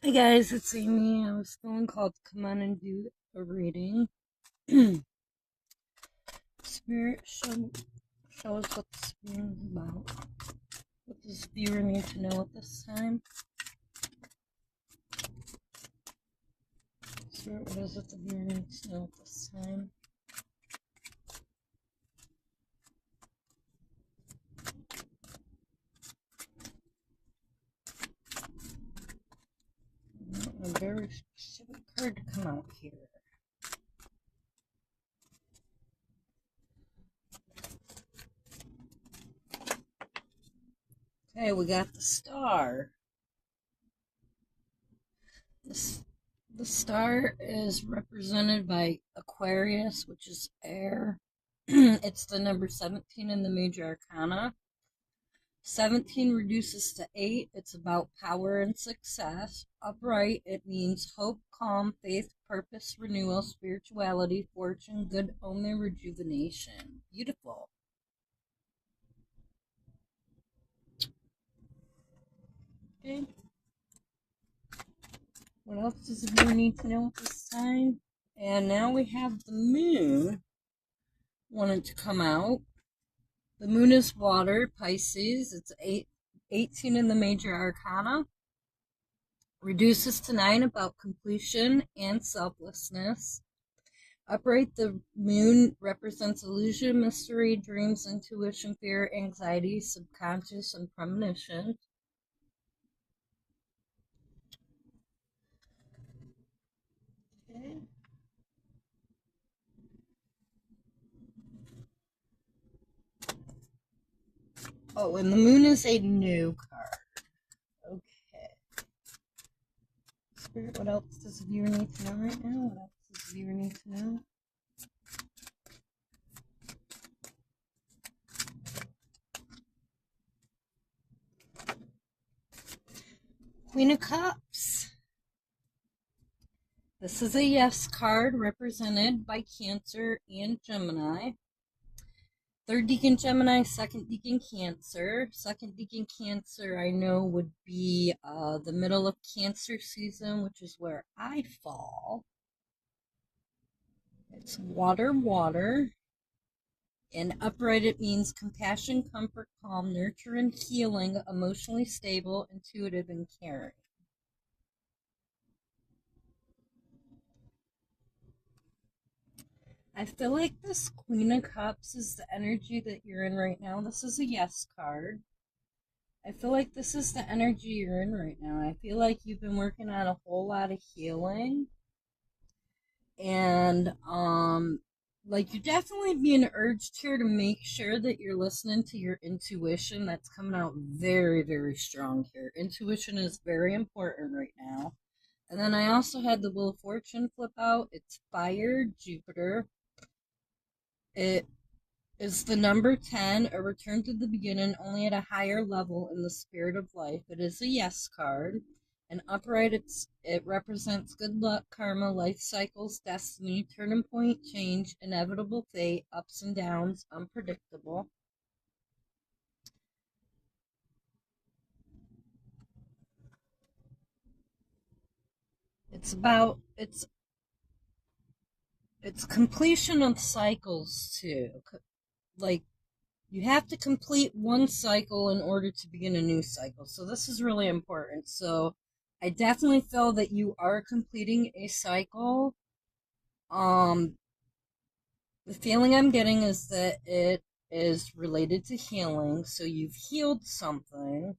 Hi guys, it's Amy. I was feeling called to come on and do a reading. Spirit, show us what this reading is about. What does viewer need to know at this time? Spirit, what is it the viewer needs to know at this time? I want a very specific card to come out here. Okay, we got the star. The star is represented by Aquarius, which is air. It's the number 17 in the major arcana. 17 reduces to 8. It's about power and success. Upright, it means hope, calm, faith, purpose, renewal, spirituality, fortune, good omen, rejuvenation. Beautiful. Okay. What else does the viewer need to know at this time? And now we have the moon wanted to come out. The moon is water, Pisces. It's 18 in the major arcana. Reduces to 9, about completion and selflessness. Upright, the moon represents illusion, mystery, dreams, intuition, fear, anxiety, subconscious, and premonition. Okay. Oh, and the moon is a new card. Okay. Spirit, what else does the viewer need to know right now? What else does the viewer need to know? Queen of Cups. This is a yes card represented by Cancer and Gemini. Third deacon Gemini, second deacon Cancer. Second deacon Cancer, I know, would be the middle of Cancer season, which is where I fall. It's water, water. And upright, it means compassion, comfort, calm, nurture, and healing, emotionally stable, intuitive, and caring. I feel like this Queen of Cups is the energy that you're in right now. This is a yes card. I feel like this is the energy you're in right now. I feel like you've been working on a whole lot of healing. And like you're definitely being urged here to make sure that you're listening to your intuition. That's coming out very, very strong here. Intuition is very important right now. And then I also had the Wheel of Fortune flip out. It's fire, Jupiter. It is the number 10, a return to the beginning, only at a higher level in the spirit of life. It is a yes card. And upright, it represents good luck, karma, life cycles, destiny, turning point, change, inevitable fate, ups and downs, unpredictable. It's completion of cycles too. Like you have to complete one cycle in order to begin a new cycle. So this is really important. So I definitely feel that you are completing a cycle. Um, the feeling I'm getting is that it is related to healing. So you've healed something.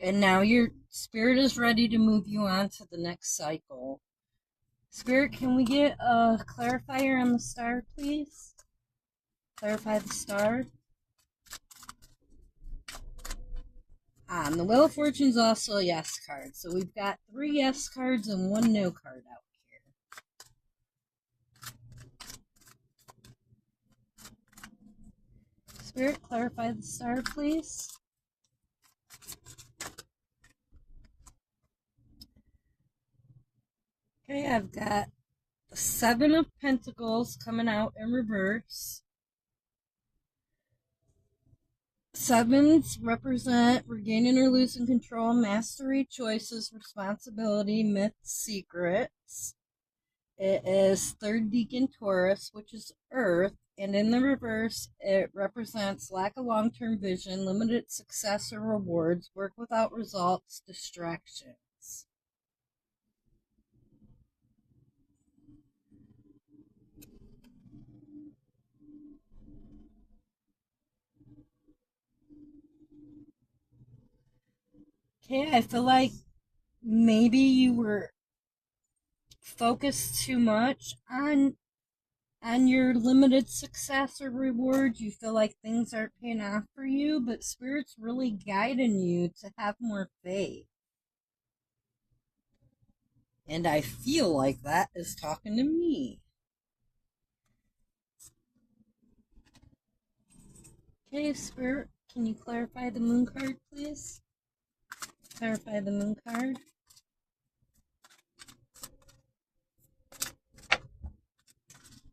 And now your spirit is ready to move you on to the next cycle. Spirit, can we get a clarifier on the star, please? Clarify the star. And the Wheel of Fortune's also a yes card. So we've got 3 yes cards and 1 no card out here. Spirit, clarify the star, please. Okay, I've got the 7 of Pentacles coming out in reverse. Sevens represent regaining or losing control, mastery, choices, responsibility, myths, secrets. It is third deacon Taurus, which is Earth, and in the reverse, it represents lack of long-term vision, limited success or rewards, work without results, distractions. Okay, I feel like maybe you were focused too much on your limited success or rewards. You feel like things aren't paying off for you, but Spirit's really guiding you to have more faith. And I feel like that is talking to me. Okay, Spirit, can you clarify the moon card, please? Clarify the moon card.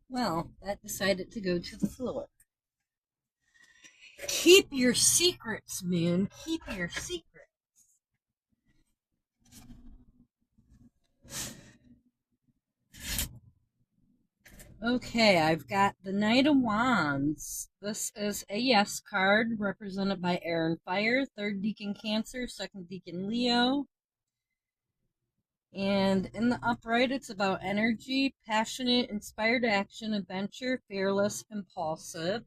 Well, that decided to go to the floor. Keep your secrets, moon. Keep your secrets. Okay, I've got the Knight of Wands. This is a yes card represented by Air and Fire, third deacon Cancer, second deacon Leo. And in the upright, it's about energy, passionate, inspired action, adventure, fearless, impulsive.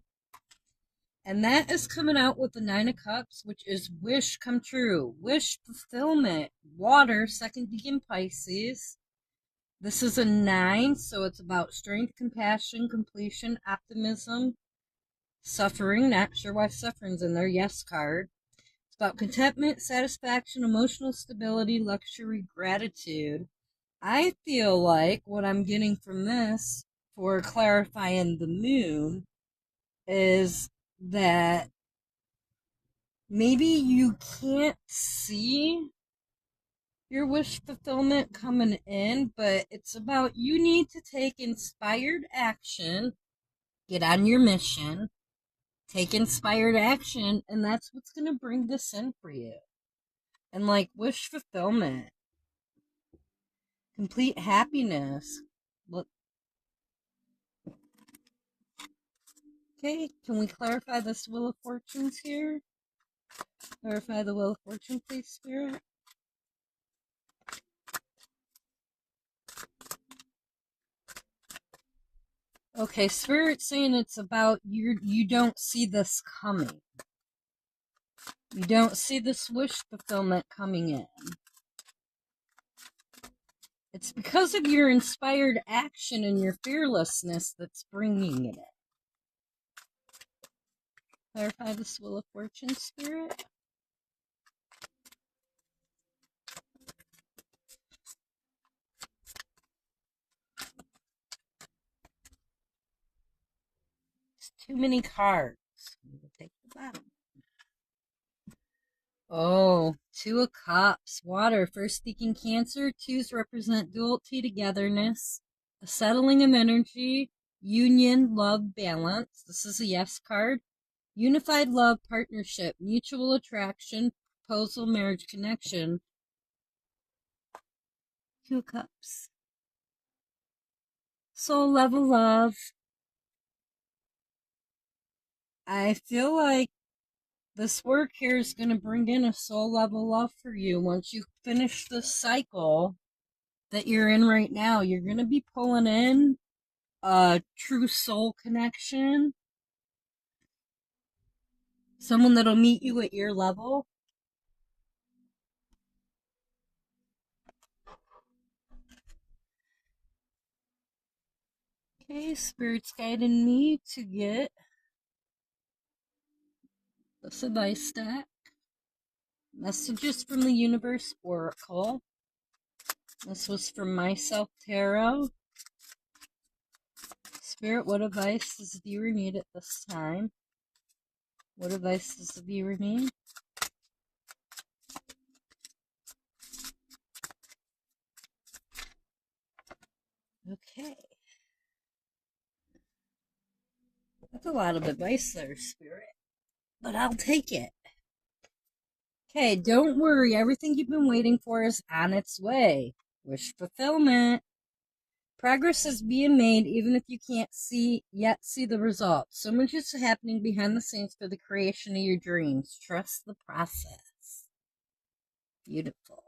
And that is coming out with the Nine of Cups, which is wish come true, wish fulfillment, water, second deacon Pisces. This is a 9, so it's about strength, compassion, completion, optimism, suffering. Not sure why suffering's in there. Yes card. It's about contentment, satisfaction, emotional stability, luxury, gratitude. I feel like what I'm getting from this for clarifying the moon is that maybe you can't see your wish fulfillment coming in, but it's about you need to take inspired action, get on your mission, take inspired action, and that's what's going to bring this in for you. And like wish fulfillment, complete happiness. Look. Okay, can we clarify this Wheel of Fortunes here? Clarify the Wheel of Fortune, please, Spirit. Okay, Spirit's saying it's about you don't see this coming. You don't see this wish fulfillment coming in. It's because of your inspired action and your fearlessness that's bringing it in. Clarify this Wheel of Fortune, Spirit. It's too many cards. We'll take the bottom. Oh, Two of Cups, water, first deacon Cancer. Twos represent duality, togetherness, a settling of energy, union, love, balance. This is a yes card. Unified love, partnership, mutual attraction, proposal, marriage, connection. Two of Cups. Soul level love. I feel like this work here is going to bring in a soul level love for you. Once you finish the cycle that you're in right now, you're going to be pulling in a true soul connection. Someone that'll meet you at your level. Okay, Spirit's guiding me to get this advice stack. Messages from the Universe Oracle. This was from Myself Tarot. Spirit, what advice does the viewer need at this time? What advice does the viewer need? Okay. That's a lot of advice there, Spirit. but I'll take it. Okay, don't worry. Everything you've been waiting for is on its way. Wish fulfillment. Progress is being made even if you can't see the results. So much is happening behind the scenes for the creation of your dreams. Trust the process. Beautiful.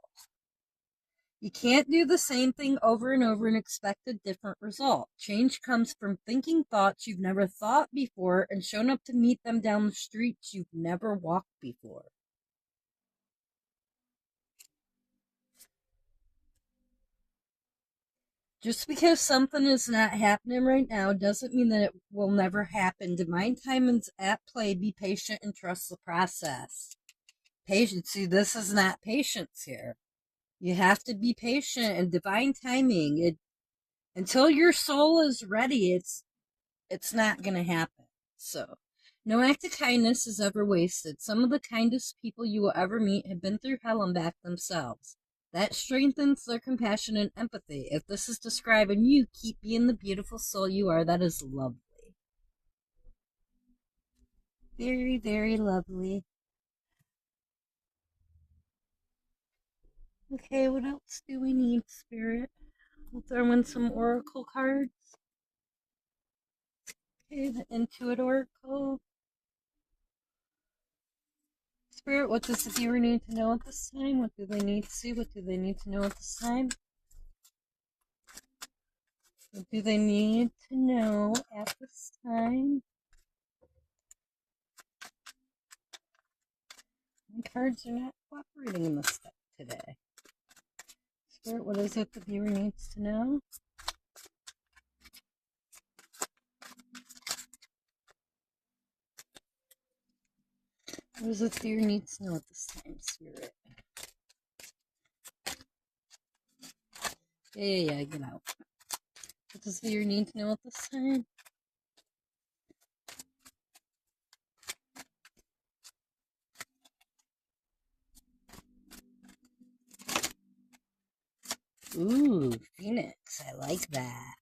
You can't do the same thing over and over and expect a different result. Change comes from thinking thoughts you've never thought before and showing up to meet them down the streets you've never walked before. Just because something is not happening right now doesn't mean that it will never happen. Divine timing's at play. Be patient and trust the process. Patience. See, this is not patience here. You have to be patient and divine timing. Until your soul is ready, it's not going to happen. So, no act of kindness is ever wasted. Some of the kindest people you will ever meet have been through hell and back themselves. That strengthens their compassion and empathy. If this is describing you, keep being the beautiful soul you are. That is lovely. Very, very lovely. Okay, what else do we need, Spirit? We'll throw in some oracle cards. Okay, the Intuit Oracle. Spirit, what does the viewer need to know at this time? What do they need to see? What do they need to know at this time? What do they need to know at this time? My cards are not cooperating in this deck today. Spirit, what is it the viewer needs to know? What does the viewer needs to know at this time, Spirit? Yeah, get out. What does the viewer need to know at this time? Ooh, Phoenix. I like that.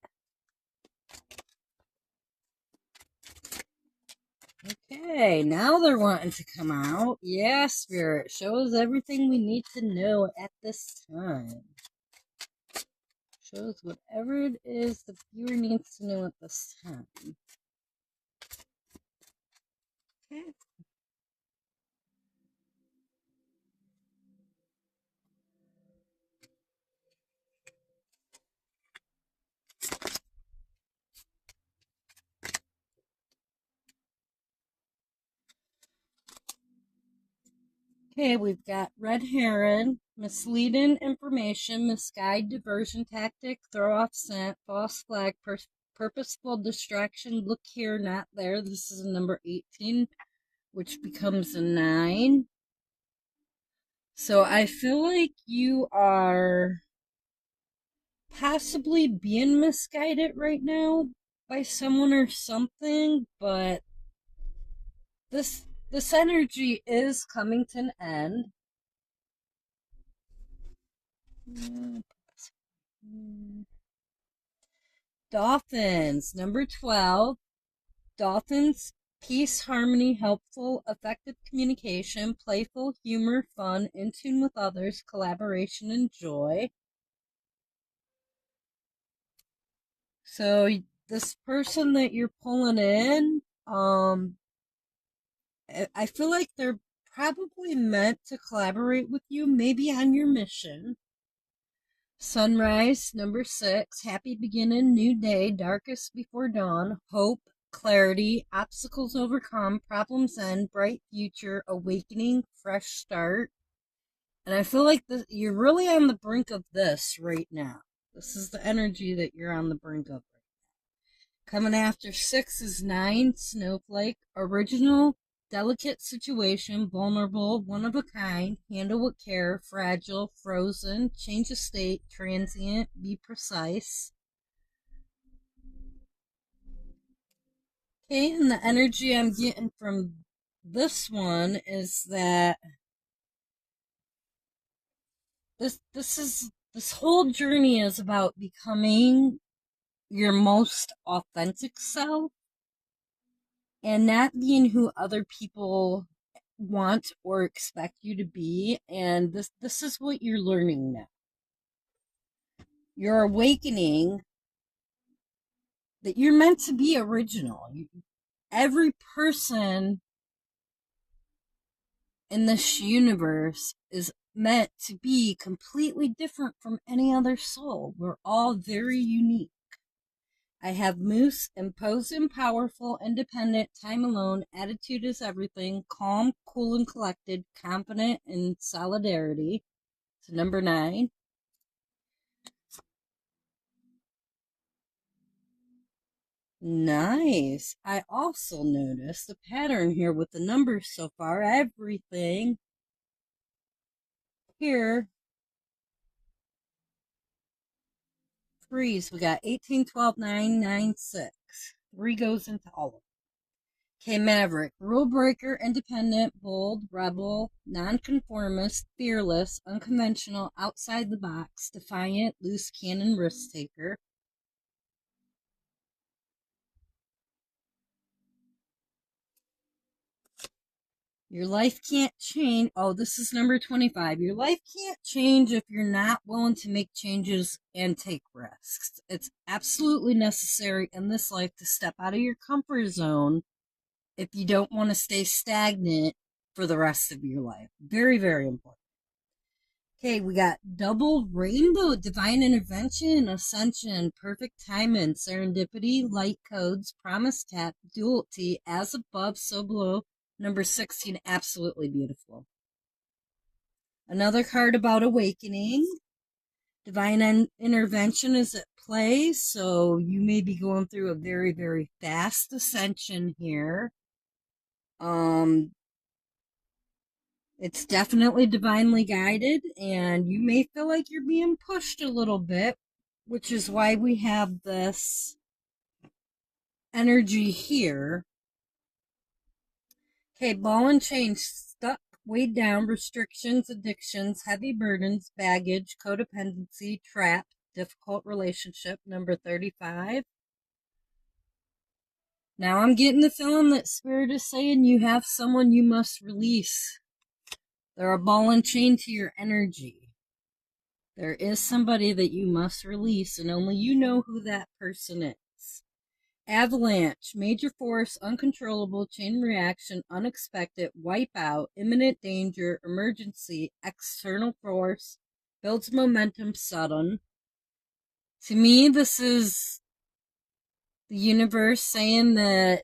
Okay, now they're wanting to come out. Yeah, Spirit. Shows everything we need to know at this time. Shows whatever it is the viewer needs to know at this time. Okay. Okay, we've got red herring, misleading information, misguided diversion tactic, throw off scent, false flag, purposeful distraction, look here, not there. This is a number 18, which becomes a 9. So I feel like you are possibly being misguided right now by someone or something, but this energy is coming to an end. Dolphins, number 12. Dolphins, peace, harmony, helpful, effective communication, playful, humor, fun, in tune with others, collaboration, and joy. So this person that you're pulling in, I feel like they're probably meant to collaborate with you, maybe on your mission. Sunrise, number 6, happy beginning, new day, darkest before dawn, hope, clarity, obstacles overcome, problems end, bright future, awakening, fresh start. And I feel like you're really on the brink of this right now. This is the energy that you're on the brink of. Coming after 6 is 9, snowflake, original, delicate situation, vulnerable, one of a kind, handle with care, fragile, frozen, change of state, transient, be precise. Okay, and the energy I'm getting from this one is that this whole journey is about becoming your most authentic self. and not being who other people want or expect you to be. And this is what you're learning now. You're awakening that you're meant to be original. Every person in this universe is meant to be completely different from any other soul. We're all very unique. I have Moose, imposing, powerful, independent, time alone, attitude is everything, calm, cool, and collected, confident, and solidarity. So number 9. Nice. I also noticed the pattern here with the numbers so far. Everything here threes. We got 18, 12, 9, 9, 6. 3 goes into all of them. Okay, Maverick. Rule breaker, independent, bold, rebel, nonconformist, fearless, unconventional, outside the box, defiant, loose cannon, risk taker. Your life can't change. Oh, this is number 25. Your life can't change if you're not willing to make changes and take risks. It's absolutely necessary in this life to step out of your comfort zone if you don't want to stay stagnant for the rest of your life. Very, very important. Okay, we got double rainbow, divine intervention, ascension, perfect timing, serendipity, light codes, promise tap, duality, as above, so below. Number 16, absolutely beautiful. Another card about awakening. Divine intervention is at play, so you may be going through a very, very fast ascension here. It's definitely divinely guided, and you may feel like you're being pushed a little bit, which is why we have this energy here. Okay, ball and chain, stuck, weighed down, restrictions, addictions, heavy burdens, baggage, codependency, trap, difficult relationship, number 35. Now I'm getting the feeling that Spirit is saying you have someone you must release. They're a ball and chain to your energy. There is somebody that you must release, and only you know who that person is. Avalanche, major force, uncontrollable, chain reaction, unexpected, wipe out, imminent danger, emergency, external force, builds momentum, sudden. To me, this is the universe saying that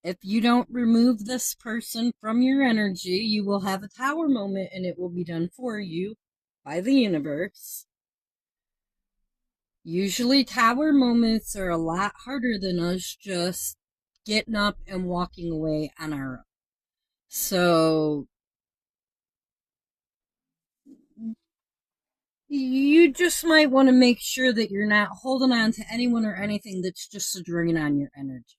if you don't remove this person from your energy, you will have a tower moment and it will be done for you by the universe. Usually tower moments are a lot harder than us just getting up and walking away on our own. So you just might want to make sure that you're not holding on to anyone or anything that's just a drain on your energy.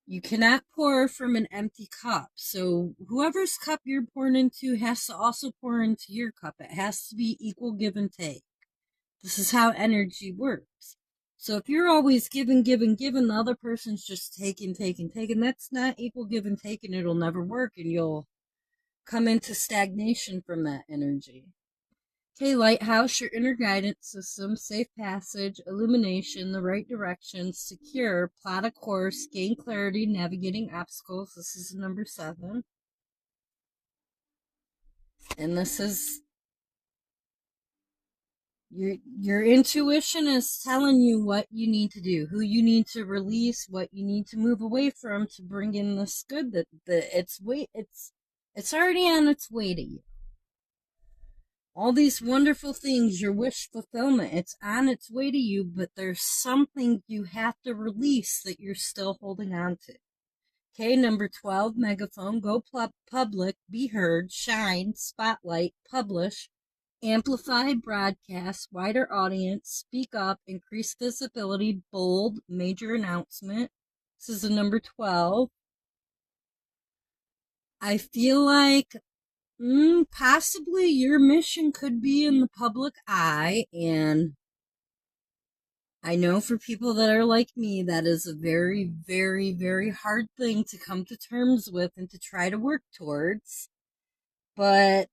You cannot pour from an empty cup. So whoever's cup you're pouring into has to also pour into your cup. It has to be equal give and take. This is how energy works. So if you're always giving, the other person's just taking, that's not equal give and take, and it'll never work, and you'll come into stagnation from that energy. Okay, lighthouse, your inner guidance system, safe passage, illumination, the right direction, secure, plot a course, gain clarity, navigating obstacles. This is number 7. And this is your intuition is telling you what you need to do, who you need to release, what you need to move away from to bring in this good that it's already on its way to you. All these wonderful things, your wish fulfillment, it's on its way to you, but there's something you have to release that you're still holding on to. Okay, number 12, megaphone, go public, be heard, shine, spotlight, publish, amplify, broadcast, wider audience, speak up, increase visibility, bold, major announcement. This is the number 12. I feel like possibly your mission could be in the public eye, and I know for people that are like me, that is a very, very, very hard thing to come to terms with and to try to work towards. But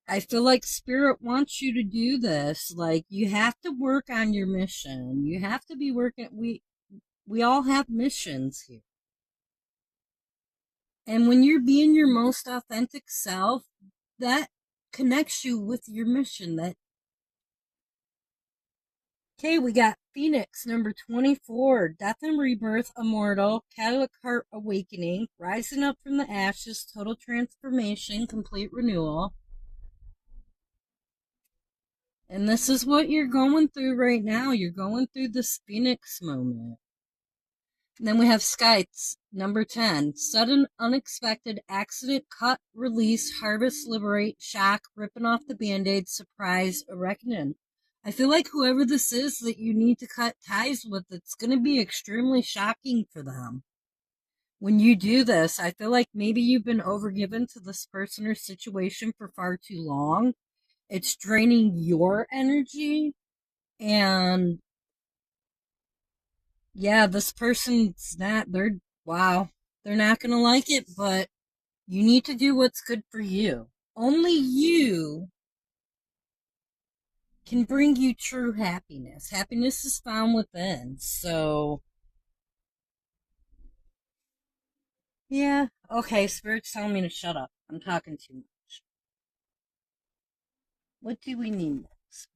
I feel like Spirit wants you to do this. Like, you have to work on your mission. You have to be working. We all have missions here. And when you're being your most authentic self, that connects you with your mission. That Okay, we got Phoenix, number 24, Death and Rebirth, Immortal, Catalytic Heart Awakening, Rising Up from the Ashes, Total Transformation, Complete Renewal. And this is what you're going through right now. You're going through this Phoenix moment. And then we have Skites, number 10, Sudden, Unexpected, Accident, Cut, Release, Harvest, Liberate, Shock, Ripping Off the Band-Aid, Surprise, a Reckoning. I feel like whoever this is that you need to cut ties with, it's going to be extremely shocking for them. When you do this, I feel like maybe you've been overgiven to this person or situation for far too long. It's draining your energy. And yeah, this person's not, wow, they're not going to like it, but you need to do what's good for you. Only you can bring you true happiness. Happiness is found within. So, yeah. Okay, Spirit's telling me to shut up. I'm talking too much. What do we need next?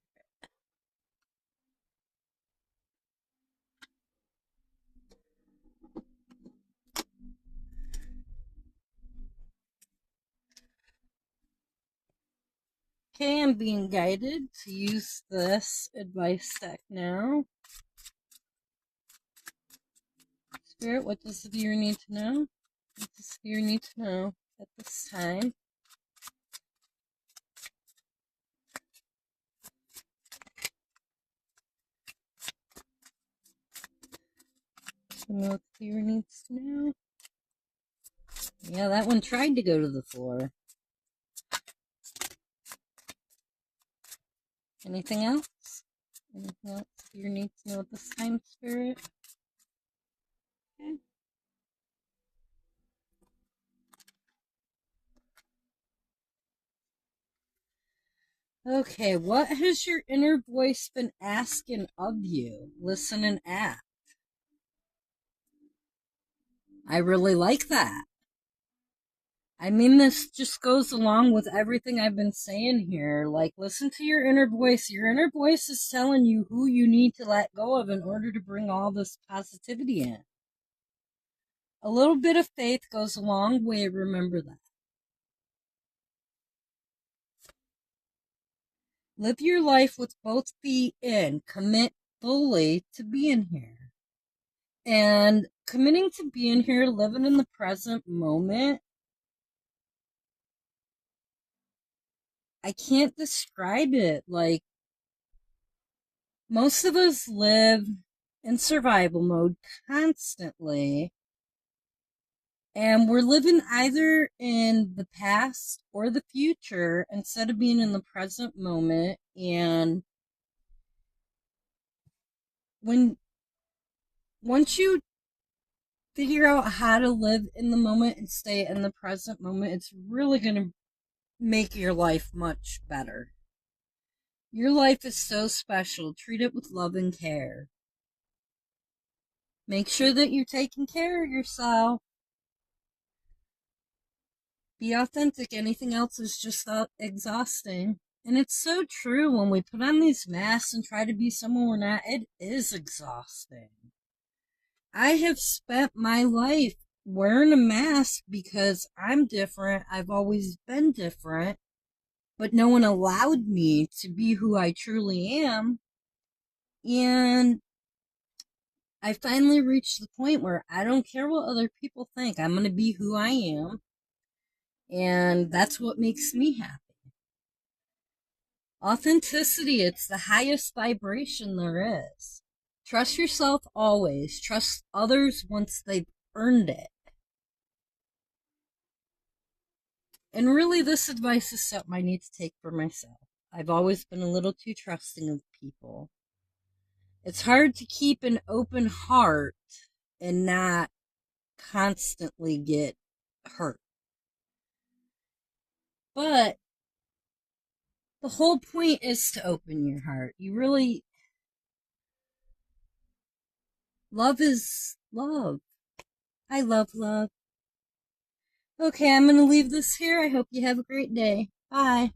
Okay, I'm being guided to use this advice deck now. Spirit, what does the viewer need to know? What does the viewer need to know at this time? Know what the viewer needs to know? Yeah, that one tried to go to the floor. Anything else? Anything else the viewer needs to know at this time, Spirit? Okay. Okay, what has your inner voice been asking of you? Listen and act. I really like that. I mean, this just goes along with everything I've been saying here. Like, listen to your inner voice. Your inner voice is telling you who you need to let go of in order to bring all this positivity in. A little bit of faith goes a long way, remember that. Live your life with both feet in. Commit fully to being here. And committing to being here, living in the present moment, I can't describe it. Like, most of us live in survival mode constantly, and we're living either in the past or the future instead of being in the present moment. And once you figure out how to live in the moment and stay in the present moment, it's really going to make your life much better. Your life is so special. Treat it with love and care. Make sure that you're taking care of yourself. Be authentic. Anything else is just exhausting. And it's so true. When we put on these masks and try to be someone we're not, it is exhausting. I have spent my life wearing a mask because I'm different. I've always been different. But no one allowed me to be who I truly am. And I finally reached the point where I don't care what other people think. I'm going to be who I am. And that's what makes me happy. Authenticity, it's the highest vibration there is. Trust yourself always. Trust others once they've earned it. And really, this advice is something I need to take for myself. I've always been a little too trusting of people. It's hard to keep an open heart and not constantly get hurt. But the whole point is to open your heart. You really, love is love. I love love. Okay, I'm going to leave this here. I hope you have a great day. Bye.